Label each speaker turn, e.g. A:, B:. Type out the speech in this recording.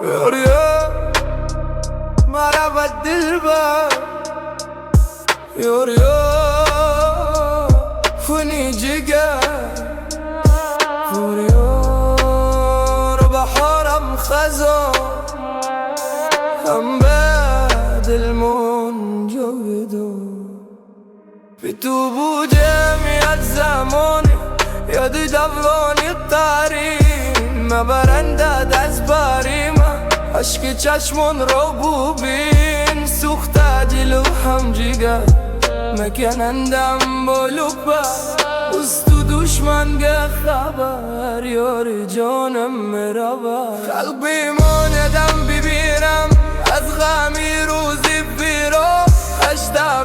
A: يوريا مرحبا دلبر يوريا فني جيجا فوريور بحرم خزو هم بعد المنجودو في توبو جميع زماني یادی دورانی قریم ما برنده دست باریمه عشق چشمون رو ببین سوخته دلو هم جگر مکنندم بلو با دوست و دشمن گه خبر یار جانم مرابا قلبی ماندم ببینم از غمی روزی بیرو اشتا